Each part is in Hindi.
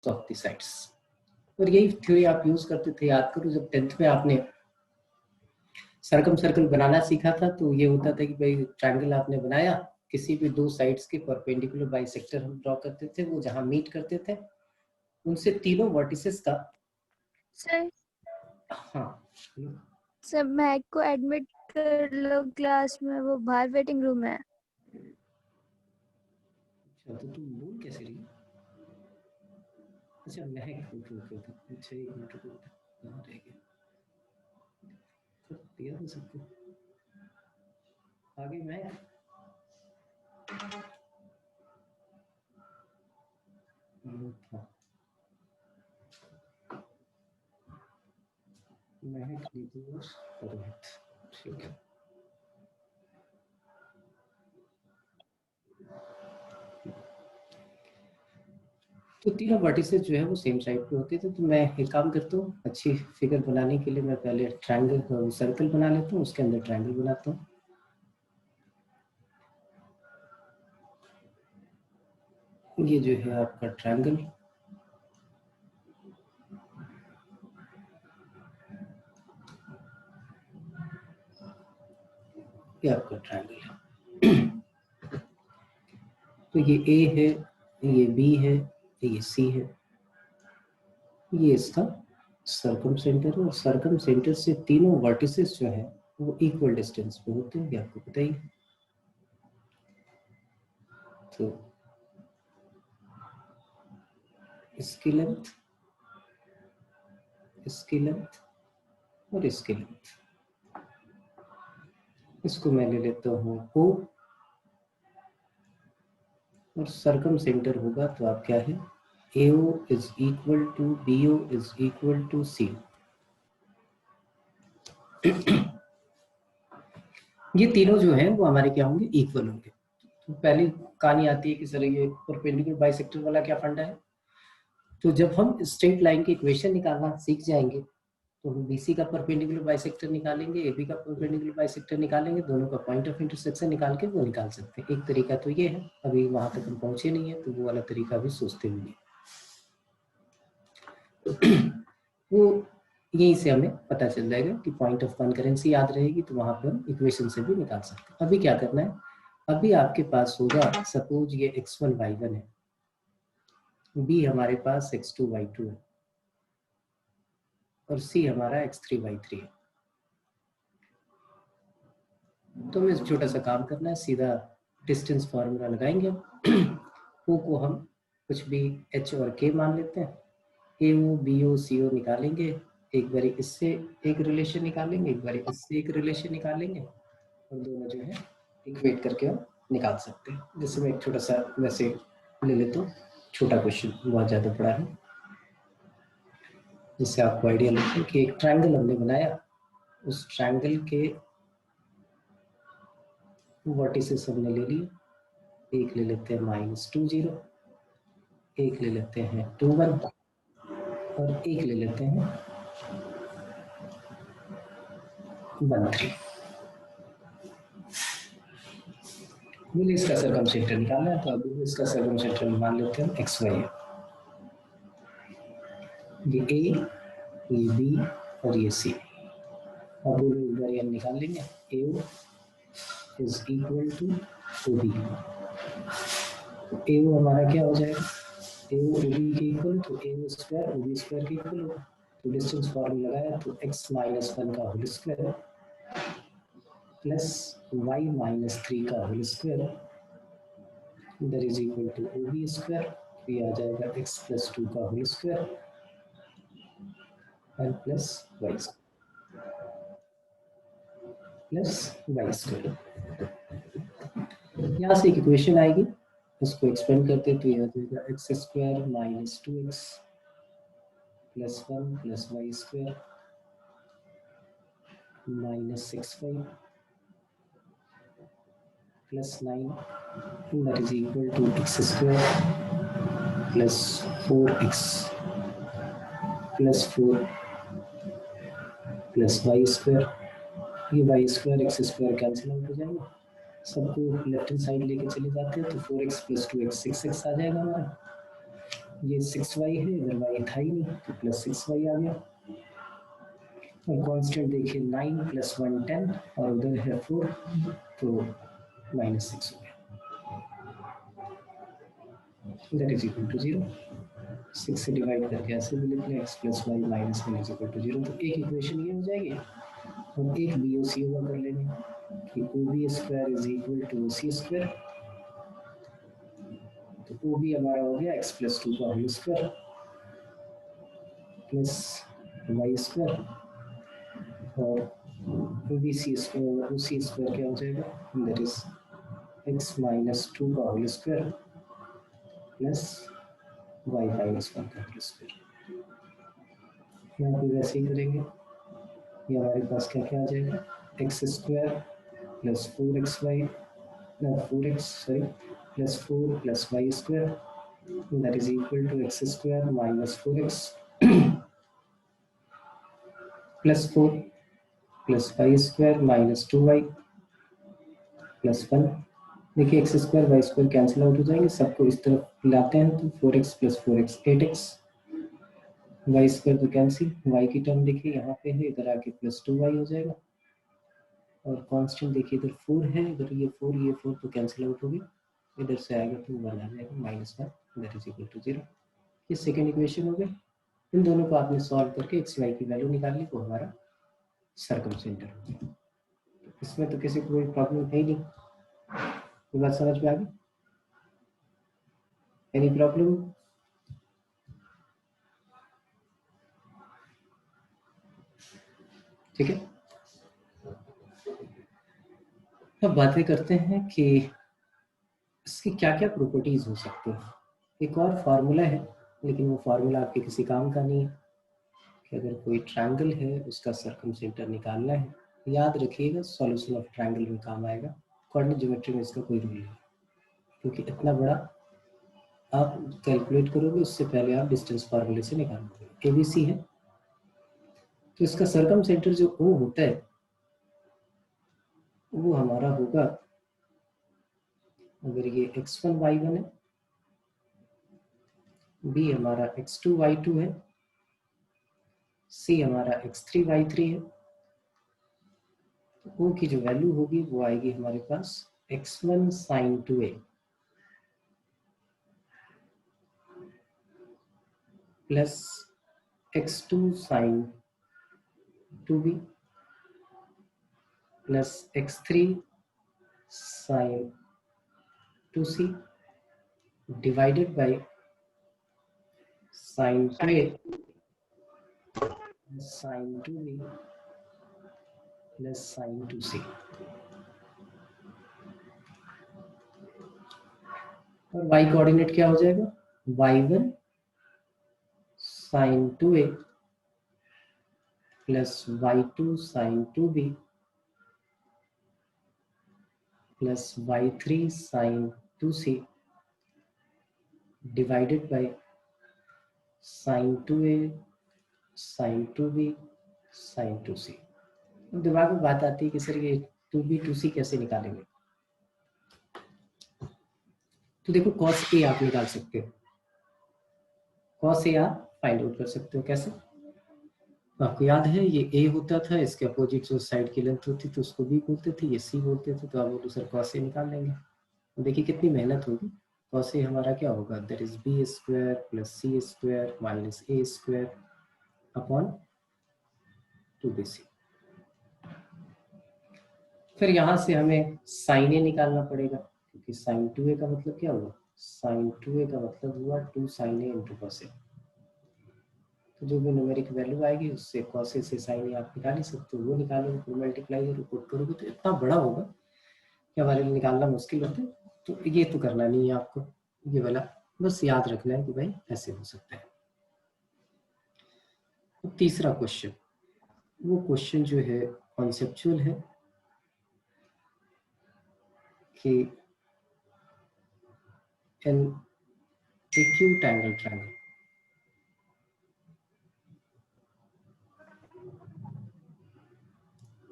Of the sides. और यही थ्योरी आप यूज करते थे, याद करो जब 10th में आपने सर्कम सर्कल बनाना सीखा था तो ये होता था कि भाई ट्रायंगल आपने बनाया, किसी भी दो साइड्स के परपेंडिकुलर बाइसेक्टर हम ड्रॉ करते थे, वो जहां मीट करते थे उनसे तीनों वर्टिसेस का। सर हाँ सर मैं को एडमिट कर लो क्लास में, वो बाहर वेटिंग रूम है। अच्छा तो तुम बोल कैसे रही? अच्छा महक अच्छा एक मिनट रुको, कहाँ रह गया? दिया था सबको आगे मैं था महक नीतिश रोहित, ठीक है। तो तीनों वर्टिसेस जो है वो सेम साइड पे होते थे। तो मैं एक काम करता हूँ, अच्छी फिगर बनाने के लिए मैं पहले ट्रायंगल सर्कल बना लेता हूँ, उसके अंदर ट्रायंगल बनाता हूँ। ये जो है आपका ट्रायंगल, ये आपका ट्रायंगल है। तो ये ए है, ये बी है, ये सी है, ये इसका सर्कम सेंटर है। और सर्कम सेंटर से तीनों वर्टिसेस जो है वो इक्वल डिस्टेंस पे होते हैं, ये आपको पता ही। तो इसकी लेंथ, इसकी लेंथ और इसकी लेंथ, इसको मैं ले लेता हूँ O, और सर्कम सेंटर होगा तो आप क्या है, AO is equal to BO is equal to CO। ये तीनों जो है वो हमारे क्या होंगे, इक्वल होंगे। तो पहली कहानी आती है कि सर ये परपेंडिकुलर बाइसेक्टर वाला क्या फंडा है। तो जब हम स्ट्रेट लाइन की इक्वेशन निकालना सीख जाएंगे तो हम BC का परपेंडिकुलर बाइसेक्टर निकालेंगे, AB का परपेंडिकुलर बाइसेक्टर निकालेंगे, दोनों का पॉइंट ऑफ इंटरसेक्शन निकाल के वो निकाल सकते हैं। एक तरीका तो ये है, अभी वहां तक हम पहुंचे नहीं है तो वो वाला तरीका भी सोचते हुए वो यहीं से हमें पता चल जाएगा कि पॉइंट ऑफ कॉन्करेंसी याद रहेगी तो वहां पर हम इक्वेशन से भी निकाल सकते हैं। अभी क्या करना है, अभी आपके पास होगा, सपोज ये x1 y1 है, B हमारे पास x2 y2 है और C हमारा x3 y3 है। तो हमें छोटा सा काम करना है, सीधा डिस्टेंस फार्मूला लगाएंगे। O को हम कुछ भी H और K मान लेते हैं, AO BO CO निकालेंगे, एक बारी इससे एक रिलेशन निकालेंगे, एक बारी इससे एक रिलेशन निकालेंगे और दोनों जो है इक्वेट करके हम निकाल सकते हैं। जैसे मैं एक छोटा सा वैसे ले लेता हूँ, छोटा क्वेश्चन, बहुत ज़्यादा बड़ा है, जिससे आपको आइडिया लगता है कि एक ट्रायंगल हमने बनाया, उस ट्रायंगल के वर्टिसेस हमने ले लिए, एक ले लेते हैं -2 0, एक ले लेते हैं 2 1 और एक ले लेते हैं 1 3। मुझे इसका सर्कम सेंटर निकालना है तो अभी इसका सर्कम सेंटर मान लेते हैं XY है। ये A, ये B और ये C। अब एक बार हम निकाल लेंगे, AO is equal to OB। AO हमारा क्या हो जाएगा, AO OB के इक्वल, तो AO स्क्वायर OB स्क्वायर के इक्वल होगा। तो डिस्टेंस फॉर्मूला लगाया तो x - 1 का होल स्क्वायर प्लस y - 3 का whole square that is equal to OB square. ये आ जाएगा x + 2 का होल स्क्वायर और प्लस y स्क्वायर। यहाँ से एक इक्वेशन आएगी, उसको एक्सपेंड करते तो ये हो जाएगा x square - 2x + 1 + y square -6y + 9 that is equal to x square plus 4x plus 4 plus y square. ये y square x square cancel out हो जाएगा, सबको लेफ्ट हैंड साइड लेके चले जाते हैं तो 4x + 2x 6x आ जाएगा हमारा। ये 6y है, इधर y था ही नहीं तो प्लस 6y आ गया। और कांस्टेंट देखिए 9 प्लस 1 10 और उधर है 4 तो माइनस 6 हो गया, दैट इज इक्वल टू 0। 6 से डिवाइड करके ऐसे भी लिख लें x plus y minus 1 is equal to 0। तो एक इक्वेशन ये हो जाएगी और एक बी ओ सी होगा कर लेंगे कि O B square is equal to O C square. तो ओ बी हमारा हो गया x प्लस 2 का whole square plus y square और O B C square O C square क्या हो जाएगा, दैट इज x माइनस 2 का whole square plus y minus 1 का होल स्क्वायर। यहाँ पे वैसे ही करेंगे, ये हमारे पास क्या क्या आ जाएगा, x square plus 4xy plus 4 plus y square that is equal to x square minus 4x plus 4 plus y square minus 2y plus 1। देखिए x square y square cancel out हो जाएंगे, सबको इस तरफ लाते हैं तो 4x plus 4x 8x, y square तो कैंसिल, वाई की टर्म देखिए यहाँ पे है, इधर आके प्लस 2y हो जाएगा और कांस्टेंट देखिए इधर 4 है, इधर ये 4 तो कैंसिल आउट हो गया, इधर से आएगा तो 1 आ जाएगा minus 1 that is equal to 0। ये सेकेंड इक्वेशन हो गई। इन दोनों को आपने सॉल्व करके एक्स वाई की वैल्यू निकाल ली, वो हमारा सर्कमसेंटर हो गया। इसमें तो किसी को कोई प्रॉब्लम है ही नहीं, ये बात समझ में आ गई? Any problem? ठीक है, अब बातें करते हैं कि इसकी क्या क्या प्रॉपर्टीज हो सकती हैं। एक और फार्मूला है लेकिन वो फार्मूला आपके किसी काम का नहीं है कि अगर कोई ट्रायंगल है उसका सर्कमसेंटर निकालना है, याद रखिएगा सॉल्यूशन ऑफ ट्रायंगल में काम आएगा, कोऑर्डिनेट ज्योमेट्री में इसका कोई रूल नहीं, क्योंकि इतना बड़ा आप कैलकुलेट करोगे उससे पहले आप डिस्टेंस फार्मूले से निकालोगे। एबीसी है तो इसका सर्कमसेंटर जो ओ होता है वो हमारा होगा, अगर ये x1 y1 है, बी हमारा x2 y2 है, सी हमारा x3 y3 है, तो ओ की जो वैल्यू होगी वो आएगी हमारे पास x1 sin 2a plus x2 sin 2b plus x3 sin 2c divided by sin 2a sin 2b plus sin 2c। और y कोऑर्डिनेट क्या हो जाएगा, y1 sin 2a plus y2 sin 2b plus y3 sin 2c divided by sin 2a sin 2b sin 2c। अब दिमाग में बात आती है कि सर ये 2b 2c कैसे निकालेंगे, तो देखो cos a आप निकाल सकते हो, cos a आप फाइंड आउट कर सकते हो कैसे, आपको याद है ये a होता था, इसके अपोजिट जो साइड की लेंथ होती थी उसको b बोलते थे, ये c बोलते थे, तो आप बोलो सर cos a निकाल लेंगे। देखिए कितनी मेहनत होगी, cos a हमारा क्या होगा, that is b square plus c square minus a square upon 2bc। फिर यहाँ से हमें साइन ए निकालना पड़ेगा, क्योंकि साइन 2a का मतलब क्या हुआ, साइन 2a का मतलब हुआ 2 sin a into cos a। तो जो भी न्यूमेरिक वैल्यू आएगी उससे cos a से sin a आप निकाल ही सकते हो, वो निकालोगे फिर मल्टीप्लाई और पुट करोगे तो इतना बड़ा होगा कि हमारे लिए निकालना मुश्किल होता है। तो ये तो करना नहीं है आपको, ये वाला बस याद रखना है कि भाई ऐसे हो सकता है। तो तीसरा क्वेश्चन, वो क्वेश्चन जो है कॉन्सेप्चुअल है कि an acute angle triangle,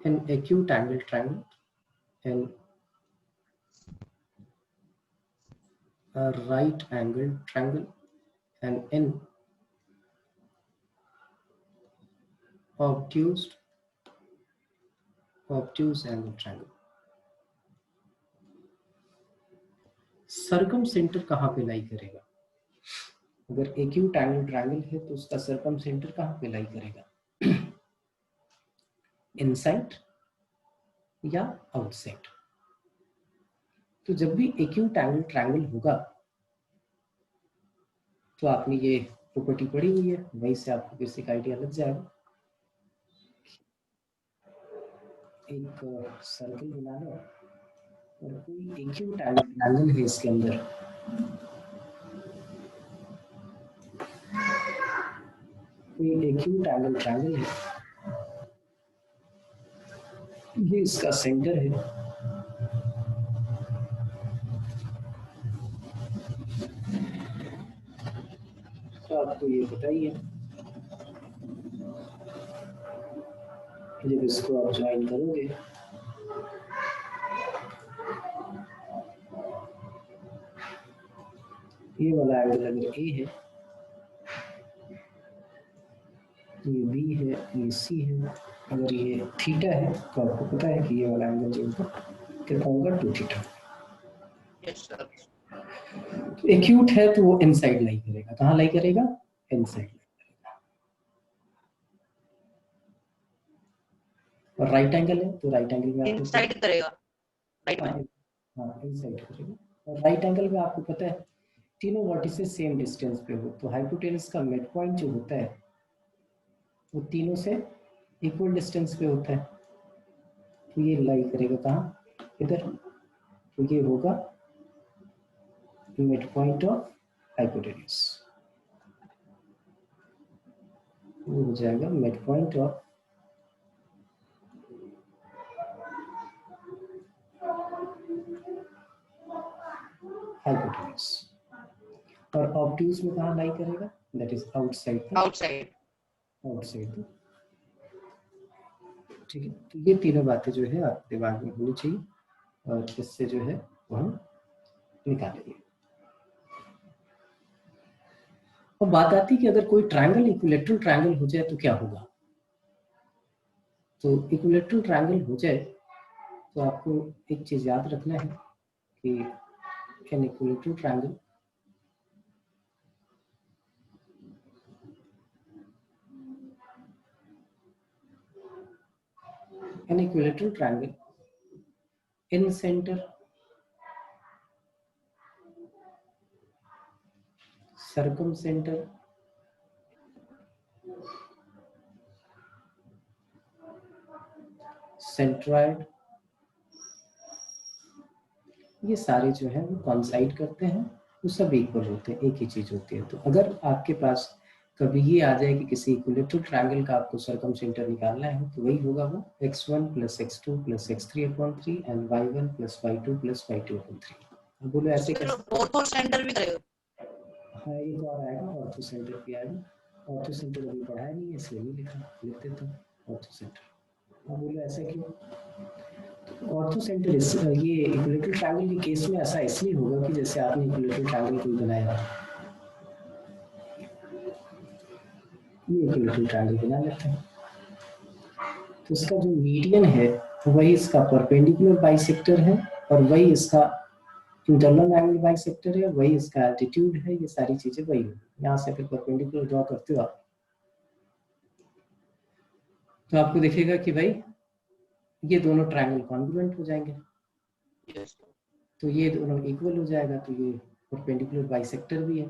an acute angle triangle and a right angle triangle and in obtuse angle triangle. Circumcentre कहाँ पे लाई करेगा? अगर एक्यूट एंगल ट्रायंगल है तो उसका सरकम सेंटर कहाँ पे लाई करेगा? इनसाइड या आउटसाइड? तो जब भी एक्यूट एंगल ट्रायंगल होगा तो आपने ये प्रॉपर्टी पढ़ी हुई है, वहीं से आपको बेसिक आइडिया लग जाएगा। एक सर्कल बना लो और कोई एक्यूट एंगल है इसके अंदर, कोई एक्यूट एंगल ट्रायंगल है, ये इसका सेंटर है। तो आपको ये पता ही है, जब इसको आप ज्वाइन करोगे ये वाला एंगल अगर ए है, ये बी है, ये सी है, अगर ये थीटा है तो आपको पता है कि ये वाला एंगल जो होगा कितना होगा, 2 थीटा। एक्यूट है तो वो इनसाइड लाई करेगा। कहाँ लाई करेगा? इनसाइड। और राइट एंगल है तो राइट एंगल में इनसाइड करेगा, राइट में। हाँ इनसाइड करेगा। और राइट एंगल में आपको पता है तीनों वर्टिसेस सेम डिस्टेंस पे हो तो हाइपोटेनस का मिड पॉइंट जो होता है वो तीनों से इक्वल डिस्टेंस पे होता है। तो ये लाई करेगा कहाँ? इधर। तो ये होगा मिड पॉइंट ऑफ हाइपोटेनस, वो हो जाएगा मिड पॉइंट ऑफ हाइपोटेनस। और ऑब्ट्यूज में कहाँ लाई करेगा? That is outside. आउटसाइड। ठीक है। तो ये तीनों बातें जो है आपके दिमाग में होनी चाहिए और इससे जो है वो हम निकालेंगे। अब बात आती है कि अगर कोई ट्रायंगल इक्विलैटरल ट्रायंगल हो जाए तो क्या होगा? तो इक्विलैटरल ट्रायंगल हो जाए तो आपको एक चीज याद रखना है कि an equilateral triangle in center circumcenter centroid, ये सारे जो है वो कॉन्साइड करते हैं, वो सब इक्वल होते हैं, एक ही चीज होती है। तो अगर आपके पास कभी ये आ जाए कि किसी इक्विलैटरल ट्रायंगल का आपको सर्कमसेंटर निकालना है तो वही होगा वो x1 + x2 + x3/3 and y1 + y2 + y2/3। अब बोलो ऐसे कैसे? ऑर्थो सेंटर भी करेगा। हाँ ये तो आ आएगा, ऑर्थो सेंटर भी आएगा। ऑर्थो सेंटर अभी पढ़ाया नहीं है इसलिए नहीं लिखा, लिखते तो ऑर्थो सेंटर। अब बोलो ऐसा क्यों? ऑर्थो सेंटर ये इक्विलैटरल ट्रायंगल के केस में ऐसा इसलिए होगा कि जैसे आपने इक्विलैटरल ट्रायंगल कोई बनाया, ये इक्विलैटरल ट्रायंगल बना लेते हैं तो इसका जो मीडियन है वही इसका परपेंडिकुलर बाइसेक्टर है और वही इसका इंटरनल एंगल बाइसेक्टर है, वही इसका एल्टीट्यूड है, ये सारी चीजें वही है। यहाँ से अगर परपेंडिकुलर ड्रॉ करते हो आप तो आपको दिखेगा कि भाई ये दोनों ट्रायंगल कॉन्ग्रुएंट हो जाएंगे। तो ये दोनों इक्वल हो जाएगा, तो ये परपेंडिकुलर बाइसेक्टर भी है।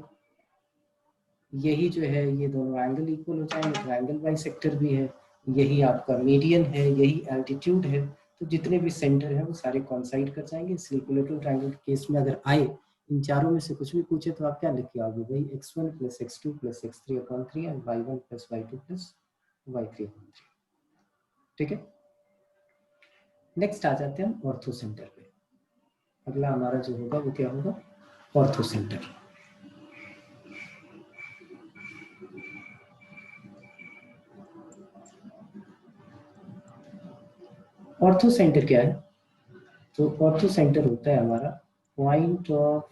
यही जो है ये दोनों एंगल इक्वल हो जाएंगे, ट्रायंगल बाइसेक्टर भी है। यही आपका मीडियन है, यही एल्टीट्यूड है। तो जितने भी सेंटर है वो सारे कॉन्साइड कर जाएंगे। इसलिए इक्विलैटरल ट्रायंगल के केस में अगर आए इन चारों में से कुछ भी पूछे तो आप क्या लिख के आओगे? भाई x1 + x2 + x3/3 and y1 + y2 + y3/3। ठीक है। नेक्स्ट आ जाते हैं हम ऑर्थो सेंटर पे। अगला हमारा जो होगा वो क्या होगा? Ortho centre. ऑर्थो सेंटर क्या है? तो ऑर्थो सेंटर होता है हमारा point of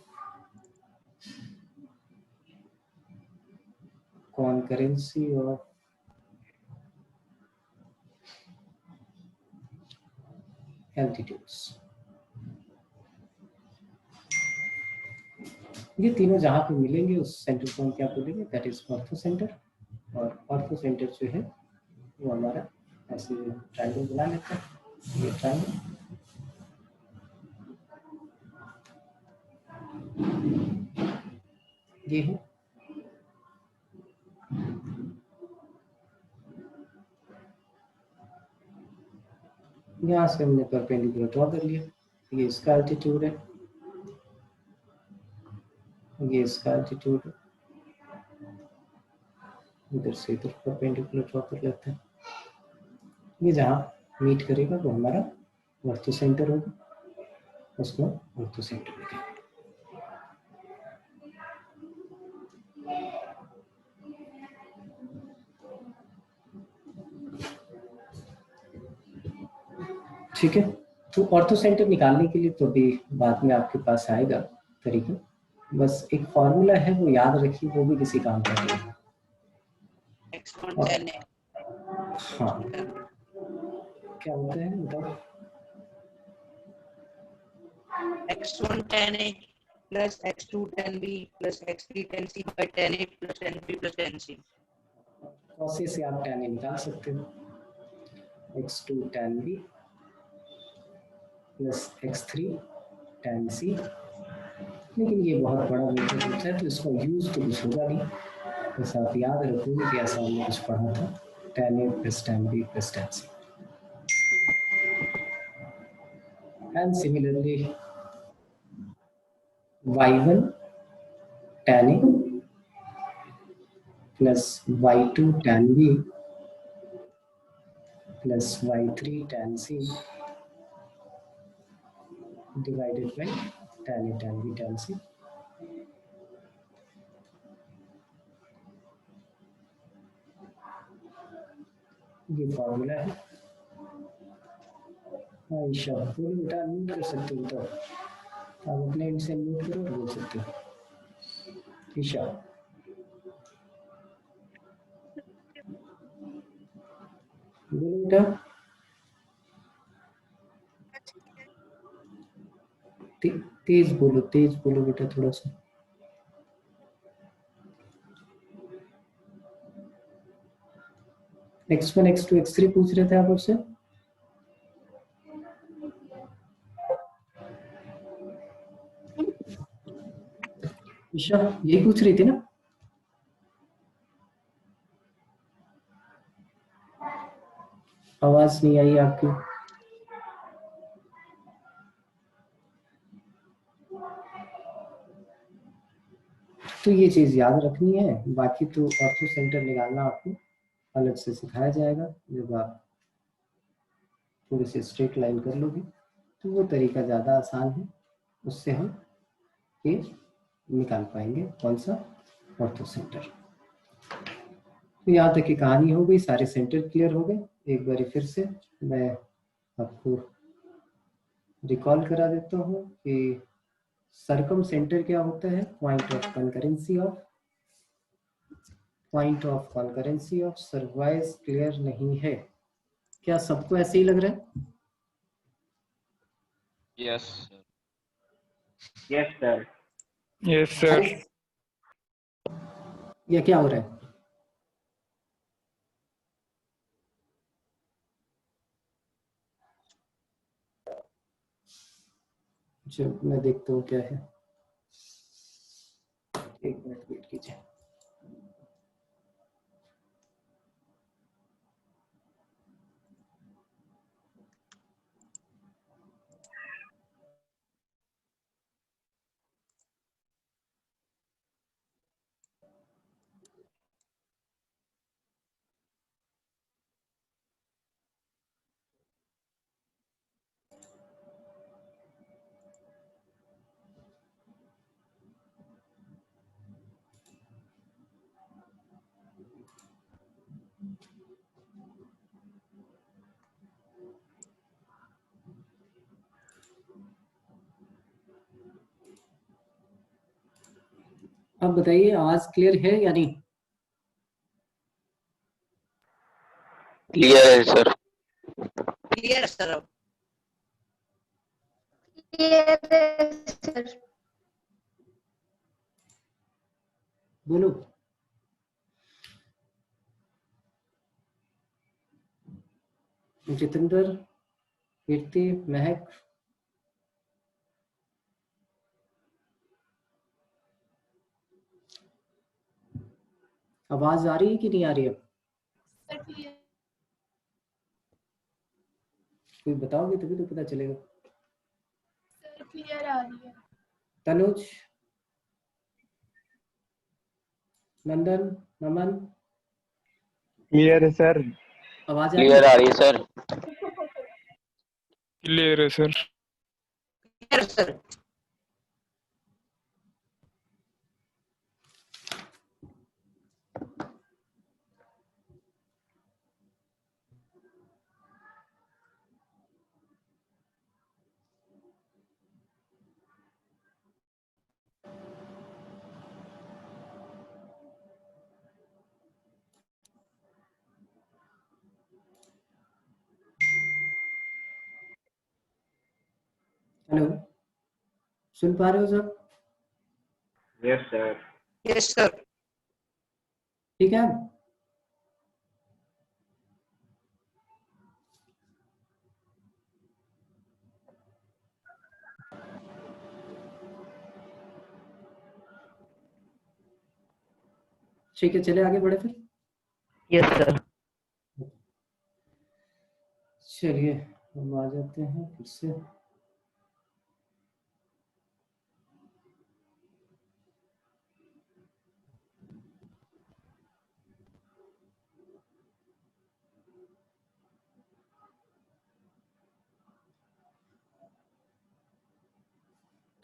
concurrency of altitudes। ये तीनों जहां पे मिलेंगे उस सेंटर को हम क्या बोलेंगे, दैट इज ऑर्थो सेंटर। और ऑर्थो सेंटर जो है वो हमारा ऐसे ट्रायंगल बना लेते हैं, ये ट्रायंगल। ये है यहाँ से हमने परपेंडिकुलर ड्रॉ कर लिया, ये इसका एल्टीट्यूड है, ये इसका एल्टीट्यूड है, इधर से इधर परपेंडिकुलर ड्रॉ कर लेते हैं। ये जहाँ मीट करेगा वो हमारा ऑर्थो सेंटर होगा, उसको ऑर्थो सेंटर लिखेंगे। ठीक है, तो ऑर्थो सेंटर निकालने के लिए तो भी बाद में आपके पास आएगा तरीका, बस एक फॉर्मूला है वो याद रखिए, वो भी किसी काम का नहीं है। x1 tan a हाँ, क्या होता है बताओ? x1 tan a plus x2 tan b plus x3 tan c by tan a plus tan b plus tan c। कौसे से आप tan a निकाल सकते हो, x2 tan b plus x3 tan c, लेकिन ये बहुत बड़ा मेथड होता है तो इसका यूज तो कुछ होगा नहीं, बस आप याद रखोगे कि ऐसा हमने कुछ पढ़ा था, tan a plus tan b plus tan c। And similarly y1 tan a plus y2 tan b plus y3 tan c divided by tan a tan b tan c। ये फॉर्मूला है। आयशा बोलो बेटा, अनम्यूट कर सकते हो तो आप अपने एंड से म्यूट करो और बोल सकते हो। ईशा बोलो बेटा, तेज बोलो बेटा थोड़ा सा। x1 x2 x3 पूछ रहे थे आप उससे। ईशा यही पूछ रही थी ना? आवाज नहीं आई आपकी। तो ये चीज याद रखनी है, बाकी तो ऑर्थो सेंटर निकालना आपको अलग से सिखाया जाएगा। जब आप थोड़ी सी स्ट्रेट लाइन कर लोगे तो वो तरीका ज़्यादा आसान है, उससे हम ये निकाल पाएंगे कौन सा, ऑर्थो सेंटर। तो यहाँ तक की कहानी हो गई, सारे सेंटर क्लियर हो गए। एक बार फिर से मैं आपको रिकॉल करा देता हूँ कि सर्कम सेंटर क्या होता है, point of concurrency of service clear नहीं है। क्या सबको ऐसे ही लग रहा है? Yes yes sir. Yes sir. या क्या हो रहा है? चलो मैं देखता हूँ क्या है, एक मिनट वेट कीजिए। अब बताइए, आवाज क्लियर है या नहीं? क्लियर है सर। Clear sir? अब सर बोलो। जितेंद्र, कीर्ति, महक, आवाज आ रही है कि नहीं आ रही है? कोई बताओगे तभी तो पता चलेगा। सर क्लियर आ रही है। तनुज, नंदन, नमन, क्लियर है सर। आवाज आ रही क्लियर है? आ रही है सर। क्लियर है सर। Clear sir? हेलो, सुन पा रहे हो सब? Yes sir. Yes sir. ठीक है। ठीक है, चले आगे बढ़े फिर। Yes sir. चलिए हम आ जाते हैं फिर से।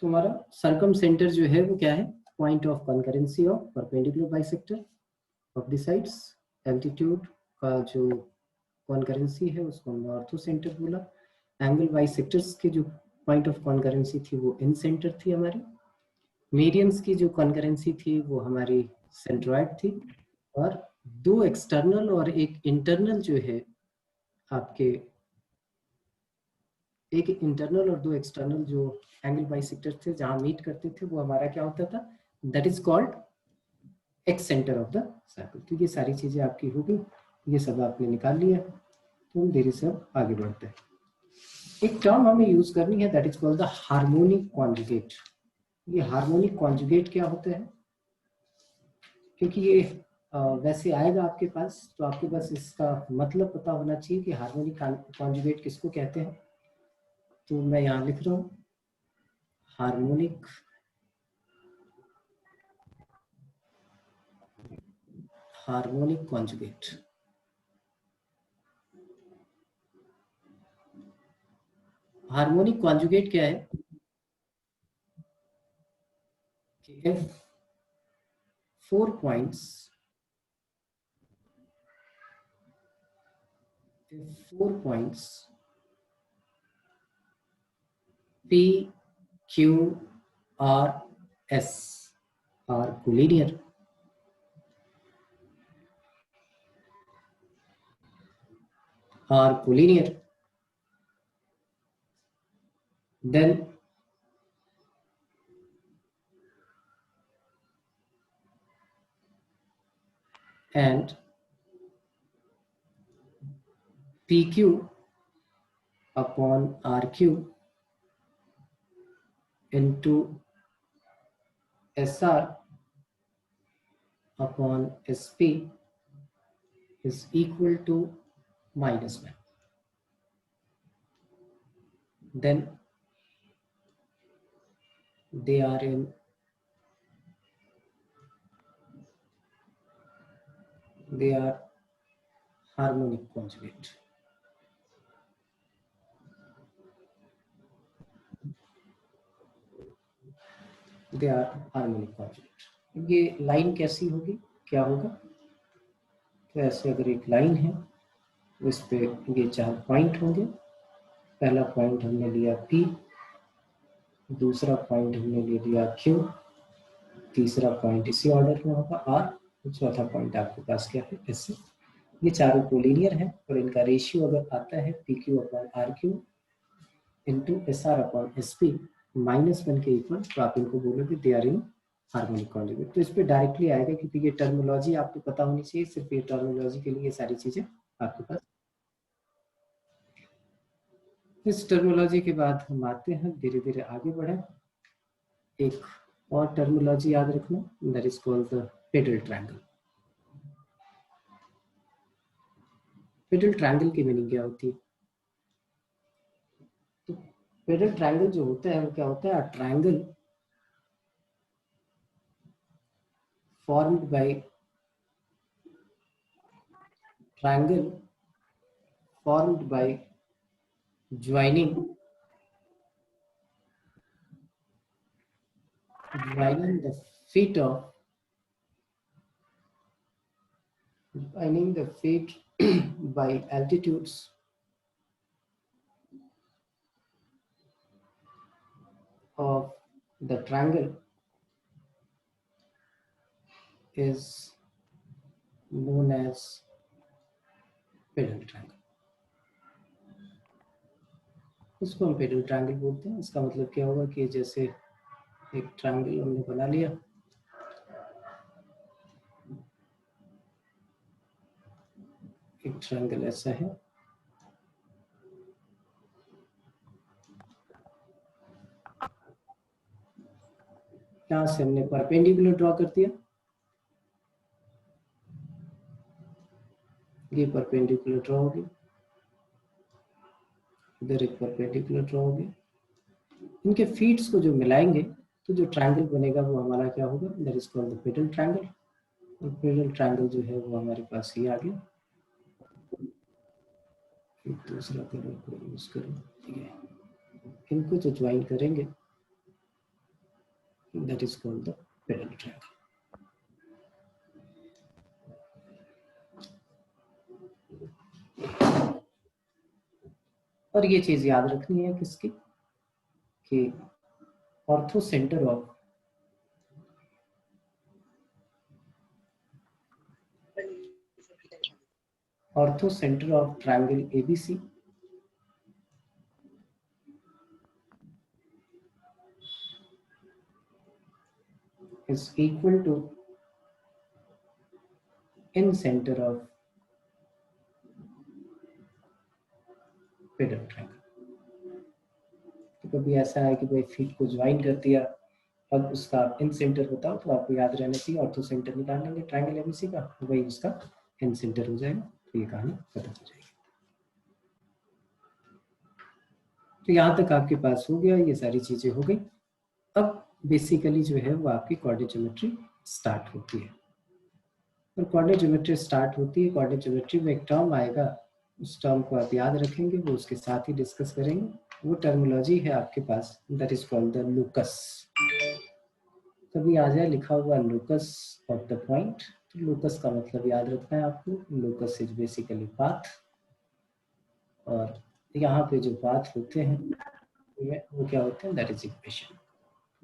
तो हमारा सरकम सेंटर जो है वो क्या है? Point of concurrency of perpendicular bisector of the sides. Altitude का जो कॉन्करेंसी है उसको हमने ऑर्थो सेंटर बोला। एंगल बाइसेक्टर्स की जो पॉइंट ऑफ कॉन्करेंसी थी वो इन सेंटर थी हमारी। मीडियंस की जो कॉन्करेंसी थी वो हमारी सेंट्रॉइड थी। और दो एक्सटर्नल और एक इंटरनल जो है आपके, एक इंटरनल और दो एक्सटर्नल जो एंगल बाइसेक्टर थे जहां मीट करते थे वो हमारा क्या होता था? That is called x centre of the circle. तो ये सारी चीजें आपकी हो गई, ये सब आपने निकाल लिया। तो हम देरी से आगे बढ़ते हैं। एक टर्म हमें यूज करनी है that is called the harmonic conjugate. ये हार्मोनिक कॉन्जुगेट क्या होता है? क्योंकि ये वैसे आएगा आपके पास, तो आपके पास इसका मतलब पता होना चाहिए कि हार्मोनिक कॉन्जुगेट किसको कहते हैं। तो मैं यहाँ लिख रहा हूँ हार्मोनिक कॉन्जुगेट। हार्मोनिक कॉन्जुगेट क्या है कि if 4 points P, Q, R, S are collinear, then and PQ upon RQ into SR upon SP is equal to -1. Then they are harmonic conjugate. They are harmonic conjugate. ये लाइन कैसी होगी, क्या होगा? तो ऐसे अगर एक लाइन है इस पे ये 4 पॉइंट होंगे। पहला पॉइंट हमने लिया P, दूसरा पॉइंट हमने ले लिया Q, तीसरा पॉइंट इसी ऑर्डर में होगा R, चौथा पॉइंट आपके पास क्या है? S। ये चारों कोलिनियर हैं और इनका रेशियो अगर आता है PQ upon RQ into SR upon SP -1 के इक्वल, तो आप इनको बोलोगे they are in harmonic conjugate. तो इस पे डायरेक्टली आएगा क्योंकि ये टर्मिनोलॉजी आपको पता होनी चाहिए, सिर्फ ये टर्मिनोलॉजी के लिए ये सारी चीजें आपके पास। इस टर्मिनोलॉजी के बाद हम आते हैं, धीरे धीरे आगे बढ़े। एक और टर्मिनोलॉजी याद रखना, that is called the pedal triangle. Pedal triangle की मीनिंग क्या होती है? तो पेडल ट्रायंगल जो होता है वो क्या होता है? Triangle formed by joining the feet by altitudes of the triangle is known as pedal triangle। इसको हम पेडल ट्रायंगल बोलते हैं। इसका मतलब क्या होगा कि जैसे एक ट्रायंगल हमने बना लिया, एक ट्रायंगल ऐसा है, यहाँ से हमने परपेंडिकुलर ड्रॉ कर दिया, ये परपेंडिकुलर ड्रॉ होगी, इधर एक परपेंडिकुलर ड्रॉ होगी। इनके फीट्स को जो मिलाएंगे तो जो ट्रायंगल बनेगा वो हमारा क्या होगा? That is called the pedal triangle. और पेडल ट्रायंगल जो है वो हमारे पास ही आ गया। एक दूसरा कलर को यूज करो, ठीक है। इनको जो ज्वाइन करेंगे that is called the pedal triangle. और ये चीज याद रखनी है किसकी, कि ortho centre of triangle ABC is equal to in center of pedal triangle. तो कभी ऐसा है कि भाई फीट को ज्वाइन कर दिया, अब उसका इन सेंटर बताओ, तो आपको याद रहना चाहिए ऑर्थो सेंटर निकाल लेंगे ट्रायंगल ABC का, तो वही उसका इन सेंटर हो जाएगा। तो ये कहानी खत्म हो जाएगी। तो यहाँ तक आपके पास हो गया, ये सारी चीजें हो गई। अब बेसिकली जो है वो आपकी कोऑर्डिनेट ज्योमेट्री स्टार्ट होती है। और कोऑर्डिनेट ज्योमेट्री स्टार्ट होती है, कोऑर्डिनेट ज्योमेट्री में एक टर्म आएगा, उस टर्म को आप याद रखेंगे, वो उसके साथ ही डिस्कस करेंगे। वो टर्मिनोलॉजी है आपके पास, that is called the locus. कभी आ जाए लिखा हुआ लोकस ऑफ द पॉइंट, तो लोकस का मतलब याद रखना है आपको। लोकस इज बेसिकली पाथ, और यहाँ पे जो पाथ होते हैं वो क्या होते हैं? That is equation.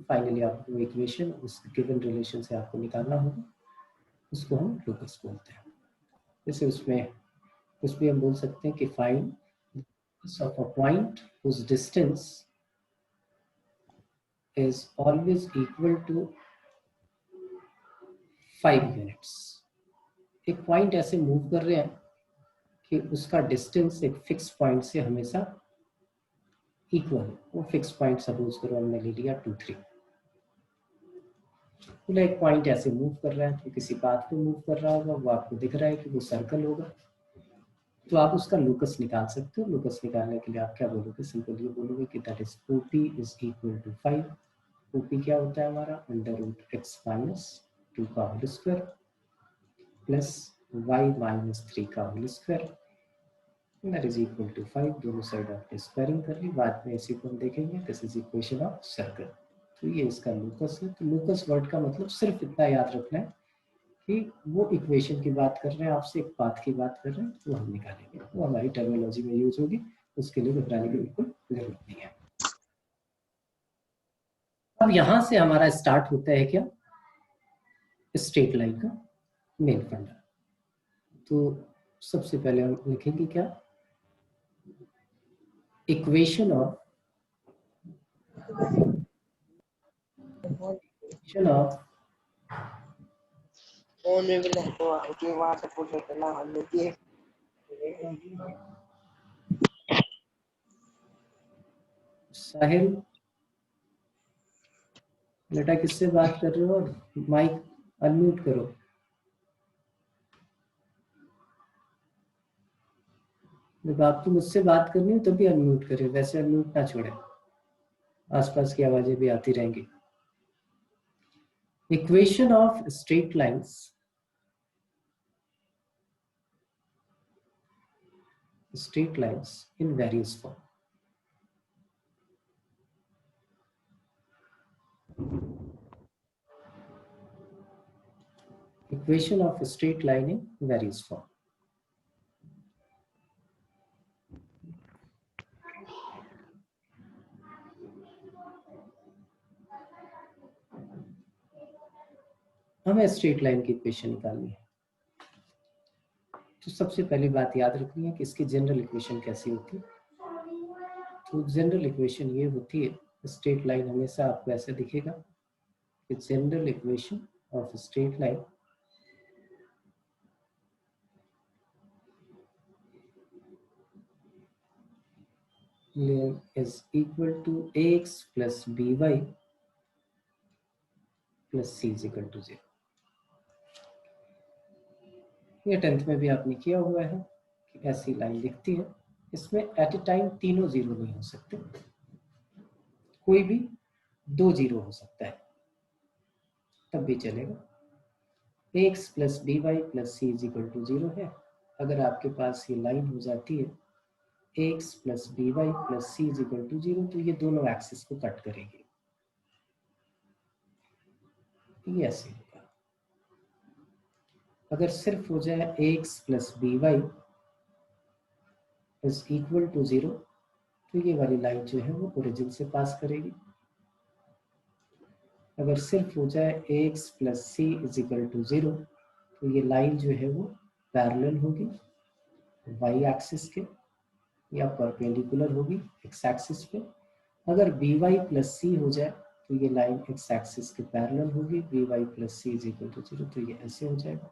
फाइनली आपको इक्वेशन उस गिवन रिलेशन से आपको निकालना होगा, उसको हम लोकस बोलते हैं। जैसे उसमें कुछ भी हम बोल सकते हैं कि find of a point whose distance is always equal to 5 units। एक पॉइंट ऐसे मूव कर रहे हैं कि उसका डिस्टेंस एक फिक्स पॉइंट से हमेशा इक्वल। वो फिक्स पॉइंट सपोज करो हमने ले लिया 2, 3। तो एक पॉइंट ऐसे मूव कर रहा है, तो किसी पाथ पे मूव कर रहा होगा, वो आपको दिख रहा है कि वो सर्कल होगा, तो आप उसका लोकस निकाल सकते हो। लोकस निकालने के लिए आप क्या बोलोगे? सिंपल ये बोलोगे कि that is OP is equal to 5। OP क्या होता है हमारा? √x - 2 का होल स्क्वायर प्लस y - 3 का whole square, that is equal to 5। दोनों साइड आपने स्क्वायरिंग कर ली, बाद में इसी को हम देखेंगे। This is equation of circle. तो ये इसका लोकस है। तो लोकस वर्ड का मतलब सिर्फ इतना याद रखना है कि वो इक्वेशन की बात कर रहे हैं, आपसे एक पाथ की बात कर रहे हैं, वो हम निकालेंगे, वो हमारी टर्मिनोलॉजी में यूज होगी, उसके लिए घबराने की बिल्कुल जरूरत नहीं है। अब यहां से हमारा स्टार्ट होता है क्या? स्ट्रेट लाइन का मेन फंडा। तो सबसे पहले हम लिखेंगे क्या, इक्वेशन ऑफ फोन में भी लगता है कि वहां से पूछो तो ना हम लोग ये साहिल बेटा किससे बात कर रहे हो, माइक अनम्यूट करो। जब आपको मुझसे बात करनी हो तभी अनम्यूट करें, वैसे अनम्यूट ना छोड़े, आसपास की आवाजें भी आती रहेंगी। Equation of straight lines in various form. Equation of a straight line in various form. हमें स्ट्रेट लाइन की इक्वेशन निकालनी है, तो सबसे पहली बात याद रखनी है कि इसकी जनरल इक्वेशन कैसी होती है। तो जनरल इक्वेशन ये होती है, स्ट्रेट लाइन हमेशा आपको ऐसे दिखेगा कि general equation of straight line is equal to ax plus by plus c is equal to 0। ये 10th में भी आपने किया हुआ है कि ऐसी लाइन दिखती है, इसमें एट ए टाइम तीनों जीरो नहीं हो सकते, कोई भी 2 जीरो हो सकता है तब भी चलेगा। X plus b y plus c is equal to 0 है। अगर आपके पास ये लाइन हो जाती है x plus b y plus c is equal to 0, तो ये दोनों एक्सिस को कट करेगी, ये ऐसे होगा। अगर सिर्फ हो जाए x plus b y is equal to 0, तो ये वाली लाइन जो है वो ओरिजिन से पास करेगी। अगर सिर्फ हो जाए x plus c is equal to 0, तो ये लाइन जो है वो पैरेलल होगी वाई एक्सिस के या परपेंडिकुलर होगी एक्स एक्सिस पे। अगर बी वाई प्लस सी हो जाए तो ये लाइन एक्स एक्सिस के पैरेलल होगी, b y plus c is equal to 0, तो ये ऐसे हो जाएगा।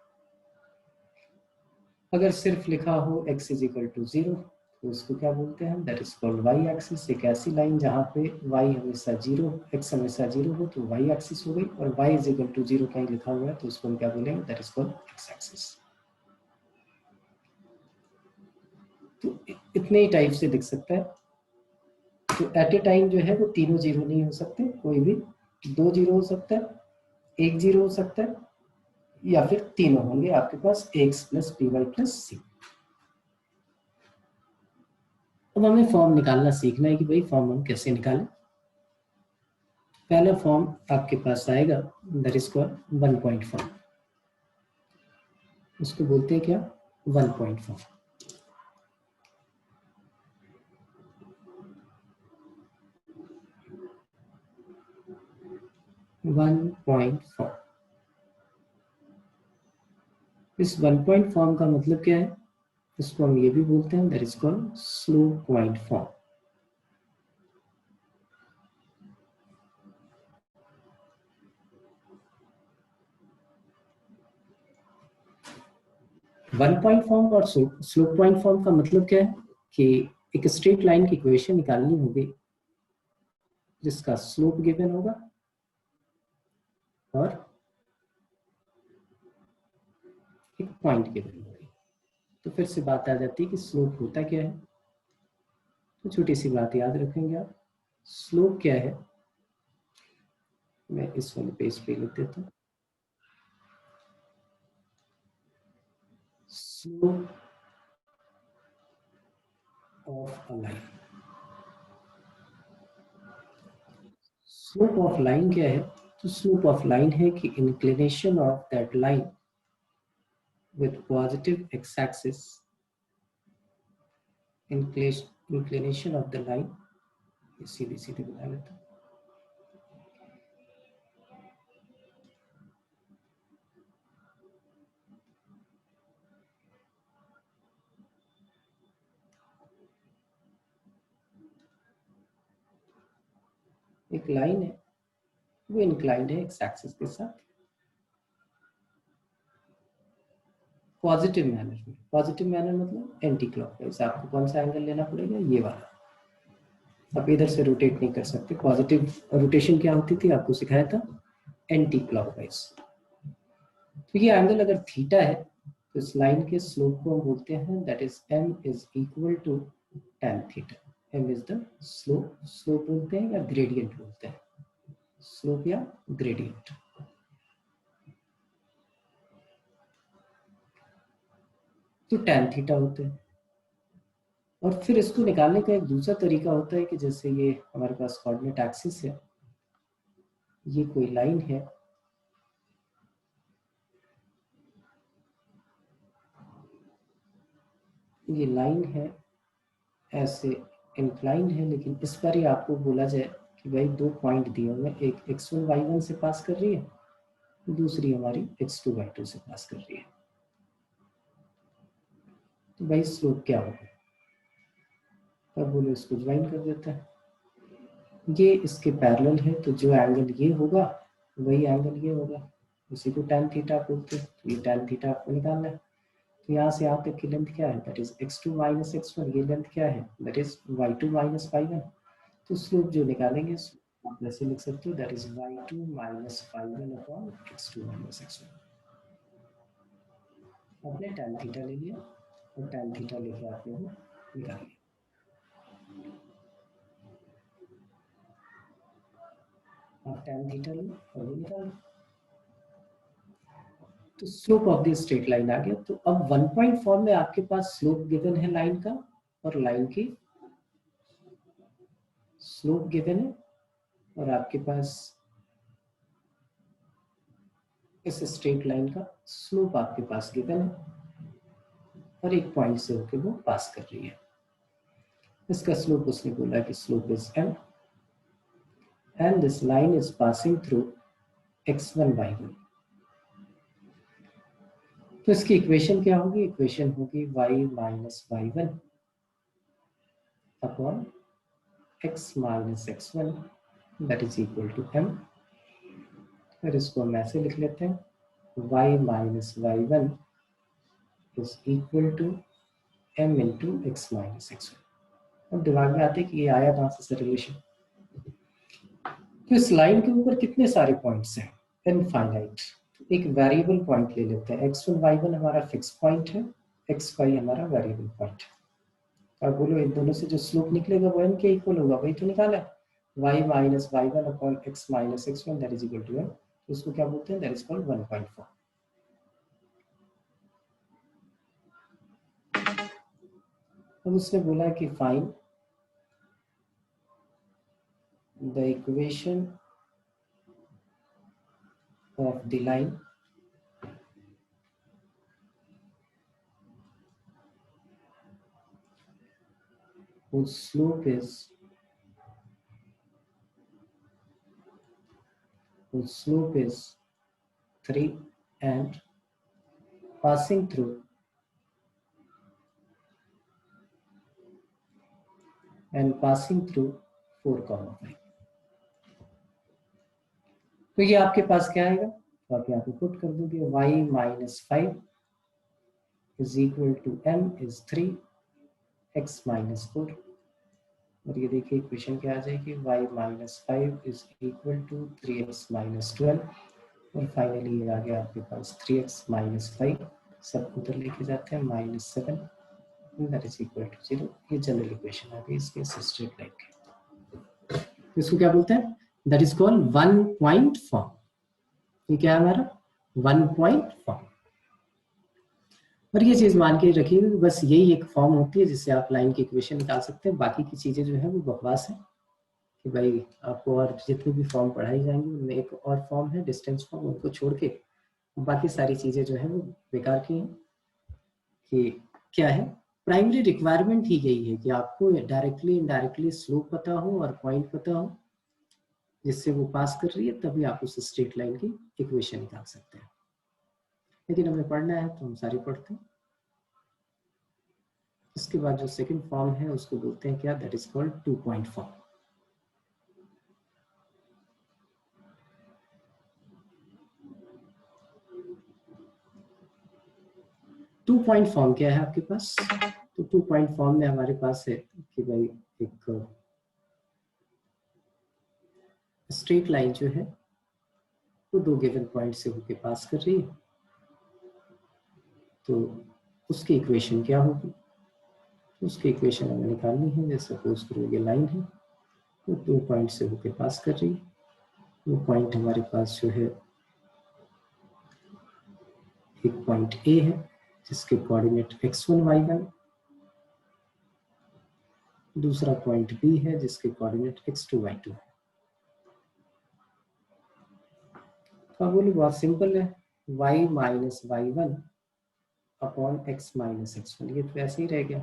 अगर सिर्फ लिखा हो x इज इक्वल टू 0, तो इसको क्या बोलते हैं, that is called y axis. एक ऐसी लाइन जहाँ पे y हमेशा 0, x हमेशा 0 हो तो वाई एक्सिस हो गई, और y इज इक्वल टू 0 कहीं लिखा हुआ है तो इसको हम क्या बोलेंगे, that is called x axis. तो इतने ही टाइप से दिख सकता है। तो एट ए टाइम जो है वो तीनों जीरो नहीं हो सकते, कोई भी 2 जीरो हो सकता है, 1 जीरो हो सकता है, या फिर तीनों होंगे आपके पास x plus b y plus c. अब हमें फॉर्म निकालना सीखना है कि भाई फॉर्म हम कैसे निकालें। पहला फॉर्म आपके पास आएगा, that is called 1 point form. उसको बोलते हैं क्या, 1 पॉइंट फॉर्म। इस 1 पॉइंट फॉर्म का मतलब क्या है, इसको हम ये भी बोलते हैं, that is called slope point form. One point form और स्लोप पॉइंट फॉर्म का मतलब क्या है कि एक स्ट्रेट लाइन की इक्वेशन निकालनी होगी जिसका स्लोप गिवन होगा और एक पॉइंट गिवन होगी। तो फिर से बात आ जाती है कि स्लोप होता क्या है। तो छोटी सी बात याद रखेंगे आप, स्लोप क्या है, मैं इस वाले पेज पे लिख देता हूँ। Slope of a line, slope of line क्या है, तो स्लोप ऑफ लाइन है कि inclination of that line with positive x-axis, inclination of the line, सीधी सीधी बना लेता हूँ, एक लाइन है वो इंक्लाइंड है एक्स एक्सिस के साथ पॉजिटिव मैनर में। पॉजिटिव मैनर मतलब एंटी क्लॉकवाइज। आपको कौन सा एंगल लेना पड़ेगा, ये वाला। आप इधर से रोटेट नहीं कर सकते। पॉजिटिव रोटेशन क्या होती थी आपको सिखाया था, एंटी क्लॉकवाइज। तो ये एंगल अगर थीटा है तो इस लाइन के स्लोप को हम बोलते हैं that is m is equal to tan theta. m is the slope, slope बोलते हैं या ग्रेडियंट बोलते हैं, स्लोप या ग्रेडियंट। तो tan थीटा होते हैं। और फिर इसको निकालने का एक दूसरा तरीका होता है कि जैसे ये हमारे पास कोऑर्डिनेट एक्सिस है, ये कोई लाइन है, ये लाइन है ऐसे इंक्लाइंड है, लेकिन इस पर ही आपको बोला जाए कि भाई दो पॉइंट दिए हुए, एक x1 y1 से पास कर रही है, दूसरी हमारी x2 y2 से पास कर रही है। तो भाई स्लोप क्या होगा, तब बोलो इसको ज्वाइन कर देते हैं। ये इसके पैरेलल है तो जो एंगल ये होगा वही एंगल ये होगा, उसी को tan थीटा बोलते हैं। तो ये tan थीटा आपको निकालना है। तो यहाँ से यहाँ तक की लेंथ क्या है, that is x2 minus x1। ये लेंथ क्या है, that is y2 minus y1। तो स्लोप जो निकालेंगे आप वैसे लिख सकते हो, that is y2 minus y1 upon x2 minus x1। आपने tan थीटा ले लिया और tan थीटा लेके आपने वो निकाल लिया। आप tan थीटा लो और वो निकाल लो। तो slope of the straight line आ गया। तो अब 1 पॉइंट फॉर्म में आपके पास स्लोप गिवन है लाइन का, और लाइन की स्लोप गिवन है, और आपके पास इस स्ट्रेट लाइन का स्लोप आपके पास गिवन है, और एक पॉइंट से होकर वो पास कर रही है। इसका स्लोप उसने बोला कि slope is m and this line is passing through x1 y1। तो इसकी इक्वेशन क्या होगी, इक्वेशन होगी y minus y1 upon x minus x1 that is equal to m। फिर इसको हम ऐसे लिख लेते हैं, y minus y1 is equal to m into x minus x1। अब दिमाग में आते हैं कि ये आया कहाँ से रिलेशन। तो इस लाइन के ऊपर कितने सारे पॉइंट्स हैं, इनफाइनाइट। एक वेरिएबल पॉइंट ले लेते हैं, x1 y1 हमारा फिक्स पॉइंट है, xy हमारा वेरिएबल पॉइंट है। और बोलो इन दोनों से जो स्लोप निकलेगा वो m के इक्वल होगा, वही तो निकाला है, y minus y1 upon x minus x1 that is equal to m। तो उसको क्या बोलते हैं, दैट इज कॉल्ड 1.4। अब उसने बोला कि find the equation of the line whose slope is 3 and passing through and passing through 4,5। तो ये आपके पास क्या आएगा, तो आप यहाँ पे पुट कर दोगे, y minus 5 is equal to m is 3 x minus 4। और ये देखिए इक्वेशन क्या आ जाएगी, y minus 5 is equal to 3x minus 12। और फाइनली ये आ गया आपके पास 3x माइनस 5, सब उधर लेके जाते हैं, minus 7 that is equal to 0। ये जनरल इक्वेशन आ गई इसके स्ट्रेट लाइन की। इसको क्या बोलते हैं, that is called 1 point form. ये क्या है हमारा 1 पॉइंट फॉर्म। और ये चीज मान के रखिए बस यही एक फॉर्म होती है जिससे आप लाइन की इक्वेशन निकाल सकते हैं। बाकी की चीजें जो है वो बकवास है कि भाई आपको और जितनी भी फॉर्म पढ़ाई जाएंगी उनमें एक और फॉर्म है डिस्टेंस फॉर्म, उनको छोड़ के बाकी सारी चीजें जो है वो बेकार की हैं। कि क्या है, प्राइमरी रिक्वायरमेंट ही यही है कि आपको डायरेक्टली इनडायरेक्टली स्लोप पता हो और पॉइंट पता हो जिससे वो पास कर रही है, तभी आप उस स्ट्रेट लाइन की इक्वेशन निकाल सकते हैं। लेकिन हमें पढ़ना है तो हम सारी पढ़ते हैं। इसके बाद जो सेकंड फॉर्म है उसको बोलते हैं क्या, that is called 2 point form. 2 point form क्या है आपके पास? तो 2 पॉइंट फॉर्म में हमारे पास है कि भाई एक स्ट्रेट लाइन जो है वो 2 गिवन पॉइंट से होके पास कर रही है, तो उसकी इक्वेशन क्या होगी? तो उसकी इक्वेशन हमें निकालनी है। जैसे सपोज करो ये लाइन है, तो 2 पॉइंट से होके पास कर रही है। वो पॉइंट हमारे पास जो है, एक पॉइंट ए है जिसके कोऑर्डिनेट x1 y1, दूसरा पॉइंट बी है जिसके कोऑर्डिनेट x2 y2 है। तो बोली बहुत सिंपल है, y minus y1 upon x minus x1, ये तो ऐसे ही रह गया।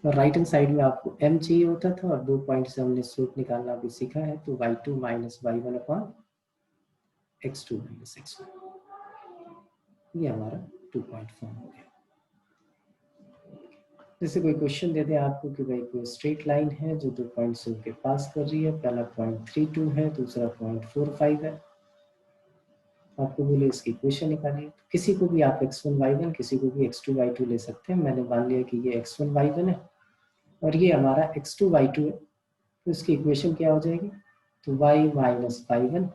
और राइट हैंड साइड में आपको m चाहिए होता था और 2 पॉइंट से हमने स्लोप निकालना भी सीखा है, तो y2 minus y1 upon x2 minus x1, ये हमारा 2 पॉइंट फॉर्म हो गया। जैसे कोई क्वेश्चन दे दे आपको कि भाई कोई स्ट्रेट लाइन है जो 2 पॉइंट से होकर पास कर रही है, पहला पॉइंट 3,2 है, दूसरा पॉइंट 4,5 है, आपको बोले इसकी इक्वेशन निकालिए। तो किसी को भी आप x1 y1, किसी को भी x2 y2 ले सकते हैं। मैंने मान लिया कि ये x1 y1 है और ये हमारा x2 y2 है, तो इसकी इक्वेशन क्या हो जाएगी? तो y minus y1